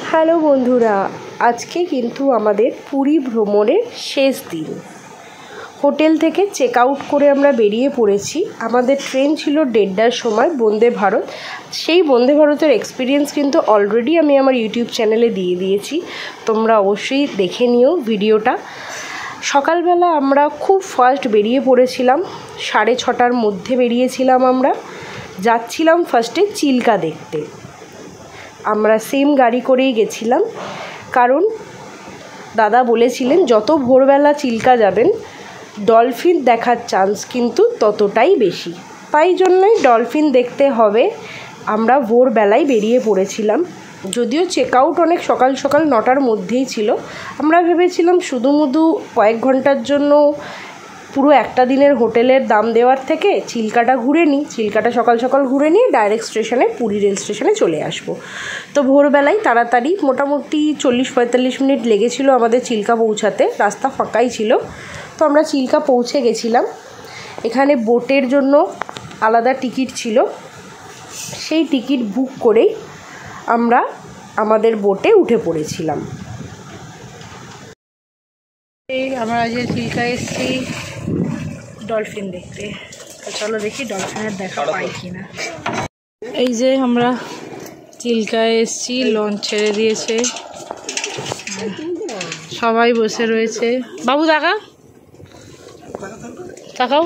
Hello বন্ধুরা, আজকে কিন্তু আমাদের পুরী ভ্রমণের শেষ দিন। হোটেল থেকে চেক আউট করে আমরা বেরিয়ে পড়েছি। আমাদের ট্রেন ছিল 1:30টার সময়, বন্দে ভারত। সেই বন্দে ভারতের এক্সপিরিয়েন্স কিন্তু অলরেডি আমি আমার ইউটিউব চ্যানেলে দিয়ে দিয়েছি, তোমরা অবশ্যই দেখে নিও ভিডিওটা। সকালবেলা আমরা খুব ফাস্ট বেরিয়ে পড়েছিলাম, 6:30টার মধ্যে বেরিয়েছিলাম। আমরা যাচ্ছিলাম ফার্স্টে চিল্কা দেখতে। আমরা সেম গাড়ি করেই গেছিলাম, কারণ দাদা বলেছিলেন যত ভোরবেলা চিল্কা যাবেন ডলফিন দেখার চান্স কিন্তু ততটাই বেশি, তাই জন্যই ডলফিন দেখতে হবে। আমরা ভোরবেলায় বেরিয়ে পড়েছিলাম, যদিও চেক আউট অনেক সকাল সকাল 9টার মধ্যেই ছিল। আমরা ভেবেছিলাম শুধুমুধু কয়েক ঘন্টার জন্য পুরো একটা দিনের হোটেলের দাম দেওয়ার থেকে চিল্কাটা ঘুরে নিই, চিল্কাটা সকাল সকাল ঘুরে নিয়ে ডাইরেক্ট স্টেশনে, পুরী রেল স্টেশনে চলে আসবো। তো ভোরবেলায় তাড়াতাড়ি মোটামুটি 40-45 মিনিট লেগেছিল আমাদের চিল্কা পৌঁছাতে, রাস্তা ফাঁকাই ছিল। তো আমরা চিল্কা পৌঁছে গেছিলাম। এখানে বোটের জন্য আলাদা টিকিট ছিল, সেই টিকিট বুক করেই আমরা আমাদের বোটে উঠে পড়েছিলাম। আমরা আজ চিল্কা এসেছি ডলফিন দেখতে, তো চলো দেখি ডলফিনের দেখা পাই কিনা। এই যে আমরা চিল্কায় এসেছি, লঞ্চ ছেড়ে দিয়েছে, সবাই বসে রয়েছে। বাবু তাকাও তাকাও।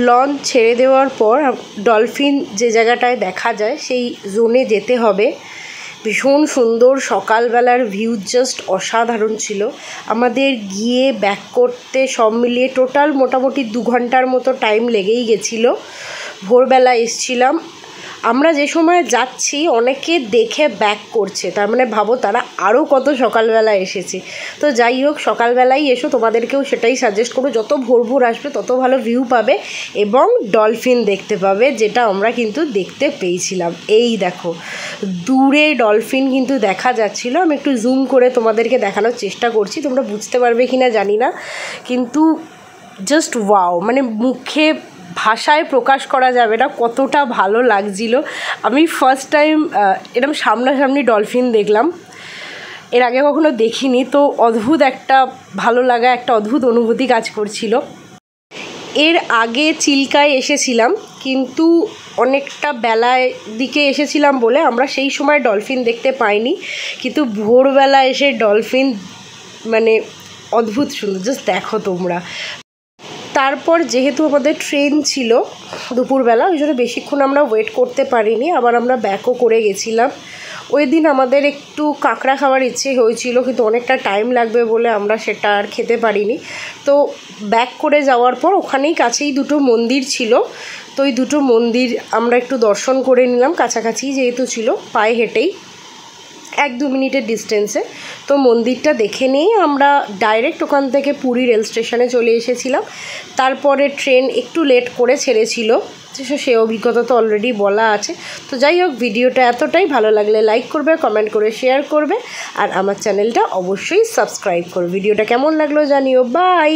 লঞ্চ ছেড়ে দেওয়ার পর ডলফিন যে জায়গাটায় দেখা যায় সেই জোনে যেতে হবে। ভীষণ সুন্দর, সকালবেলার ভিউ জাস্ট অসাধারণ ছিল। আমাদের গিয়ে ব্যাক করতে সব মিলিয়ে টোটাল মোটামুটি 2 ঘন্টার মতো টাইম লেগেই গেছিলো। ভোরবেলা এসছিলাম আমরা, যে সময় যাচ্ছি অনেকে দেখে ব্যাক করছে, তার মানে ভাবো তারা আরও কত সকালবেলা এসেছে। তো যাই হোক, সকালবেলাই এসো, তোমাদেরকেও সেটাই সাজেস্ট করবো। যত ভোর ভোর আসবে তত ভালো ভিউ পাবে এবং ডলফিন দেখতে পাবে, যেটা আমরা কিন্তু দেখতে পেয়েছিলাম। এই দেখো দূরে ডলফিন কিন্তু দেখা যাচ্ছিল। আমি একটু জুম করে তোমাদেরকে দেখানোর চেষ্টা করছি, তোমরা বুঝতে পারবে কি না জানি না, কিন্তু জাস্ট ওয়াও, মানে মুখে ভাষায় প্রকাশ করা যাবে না কতটা ভালো লাগছিল। আমি ফার্স্ট টাইম এরকম সামনাসামনি ডলফিন দেখলাম, এর আগে কখনো দেখিনি। তো অদ্ভুত একটা ভালো লাগা, একটা অদ্ভুত অনুভূতি কাজ করছিল। এর আগে চিল্কায় এসেছিলাম, কিন্তু অনেকটা বেলায় দিকে এসেছিলাম বলে আমরা সেই সময় ডলফিন দেখতে পাইনি, কিন্তু ভোরবেলা এসে ডলফিন মানে অদ্ভুত সুন্দর, জাস্ট দেখো তোমরা। তারপর যেহেতু আমাদের ট্রেন ছিল দুপুরবেলা, ওই জন্য বেশিক্ষণ আমরা ওয়েট করতে পারিনি, আবার আমরা ব্যাকও করে গেছিলাম। ওই দিন আমাদের একটু কাঁকড়া খাওয়ার ইচ্ছে হয়েছিল, কিন্তু অনেকটা টাইম লাগবে বলে আমরা সেটা আর খেতে পারিনি। তো ব্যাক করে যাওয়ার পর ওখানেই কাছেই 2টো মন্দির ছিল, তো ওই 2টো মন্দির আমরা একটু দর্শন করে নিলাম, কাছাকাছি যেহেতু ছিল, পায়ে হেঁটেই 1-2 মিনিটের ডিস্টেন্সে। তো মন্দিরটা দেখে নিয়েই আমরা ডাইরেক্ট ওখান থেকে পুরী রেল স্টেশনে চলে এসেছিলাম। তারপরে ট্রেন একটু লেট করে ছেড়েছিল, সে অভিজ্ঞতা তো অলরেডি বলা আছে। তো যাই হোক, ভিডিওটা এতটাই, ভালো লাগলে লাইক করবে, কমেন্ট করে শেয়ার করবে, আর আমার চ্যানেলটা অবশ্যই সাবস্ক্রাইব করবে। ভিডিওটা কেমন লাগলো জানিও। বাই।